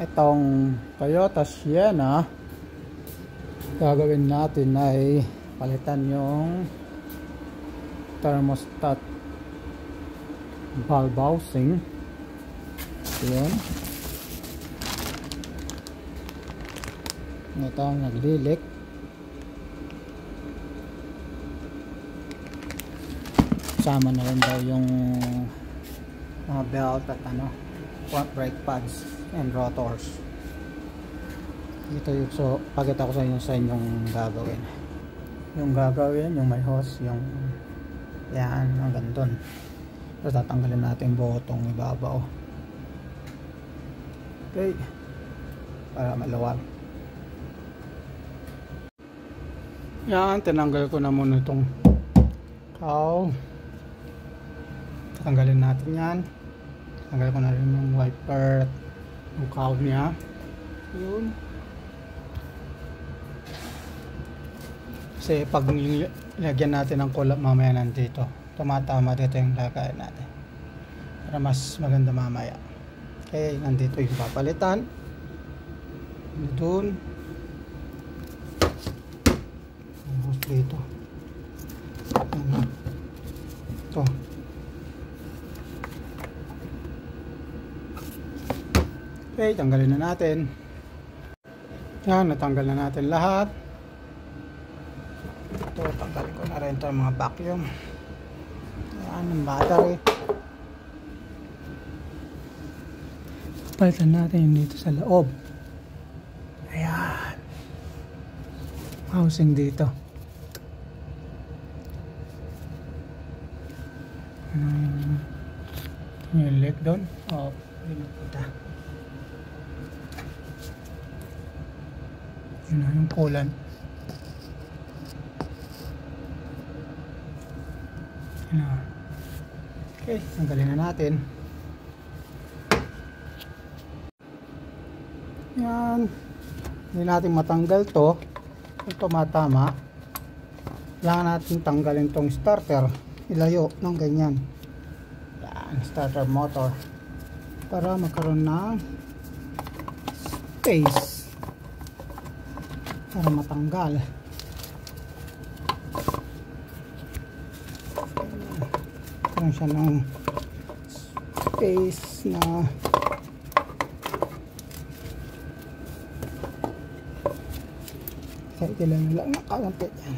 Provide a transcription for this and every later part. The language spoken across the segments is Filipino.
Itong Toyota Sienna, gagawin natin ay palitan yung thermostat valve housing. Yun. Ito ang naglilik. Sama na rin daw yung mga belt at front brake pads and rotors. Ito yung, so pakita ko sa inyong gagawin. Yung may hose, yung yan, hanggang dun. So tatanggalin natin botong ibabaw. Okay, para maluwag. Yan, tinanggal ko na muna itong cowl. Tatanggalin natin yan. Tanggal ko na rin yung wiper, yung cowl niya. Yun. Kasi pag nilagyan natin ng kulap mamaya nandito, tumatama dito yung lagayan natin para mas maganda mamaya. Okay, nandito yung papalitan doon dito ito. Okay, tanggalin na natin yan. Natanggal na natin lahat. Ito, tanggalin ko na rin ito, mga vacuum. Yan, yung battery. Palitan natin dito sa loob. Ayan, housing dito. Yung leg doon. Oh, kita. Yun na yung coolant. Okay, tanggalin na natin. Yan. Hindi natin matanggal to. Ito matama. Kailangan natin tanggalin tong starter. Ilayo ng ganyan. Yan, starter motor. Para magkaroon ng space. Para matanggal. Karoon siya ng space na kailan lang nakalampit yan.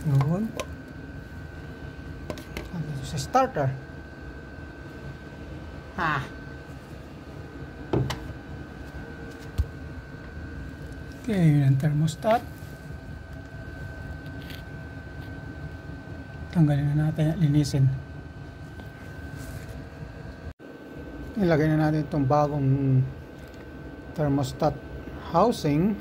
Yun. Dito sa starter. Okay, yun ang thermostat. Tanggalin na natin at linisin. Ilagay na natin itong bagong thermostat housing.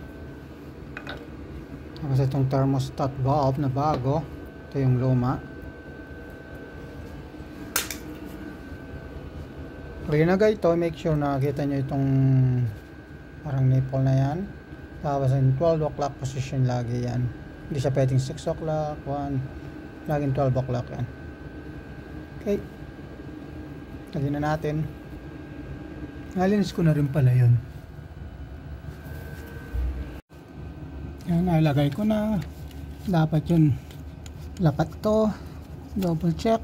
Tapos itong thermostat valve na bago. Ito yung luma. Pag ginagay ito, make sure na nakita nyo itong parang nipple na yan. Tapos in 12 o'clock position lagi yan. Hindi siya pwedeng 6 o'clock, 1. Laging 12 o'clock yan. Okay. Lagyan na natin. Nalinis ko na rin pala yun. Yan, nalagay ko na. Dapat yun. Lapat to. Double check.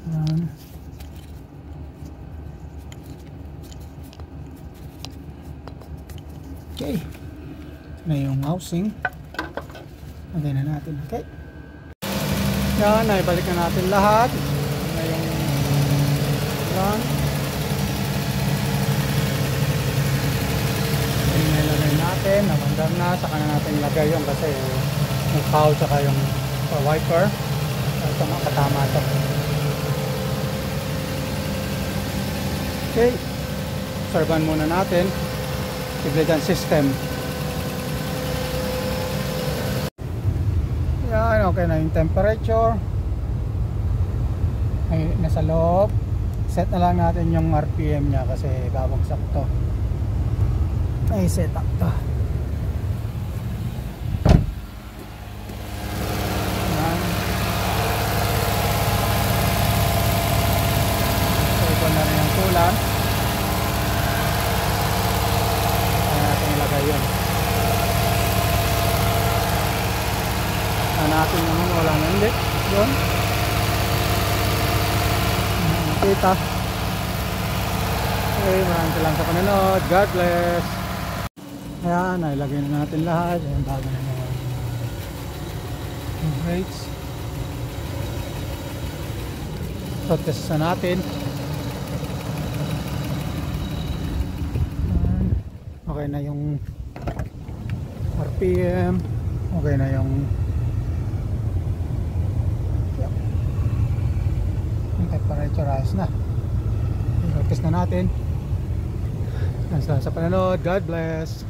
Yan. Okay. Ito na yung housing. Lagay na natin. Okay. Yan, naibalik na natin lahat. Yan. Nilagay natin, namandar na, saka na natin lagay yung kasi yung cowl saka yung wiper. Ito makatama ito. Okay. Servan muna natin. Ignition system. Yan, okay na yung temperature. Ay, nasa loob. Set na lang natin yung RPM nya kasi babagsak to. Ay, set up to. Yan. natin naman wala na, hindi yun kita. Okay, maraming salamat sa panonood. God bless. Ayan, nailagay na natin lahat. Ayan, bago na naman yung brakes. So, test na natin. Ayan. Okay na yung RPM. Okay na yung temperature, ayos na. I-test na natin. Sa panonood. God bless.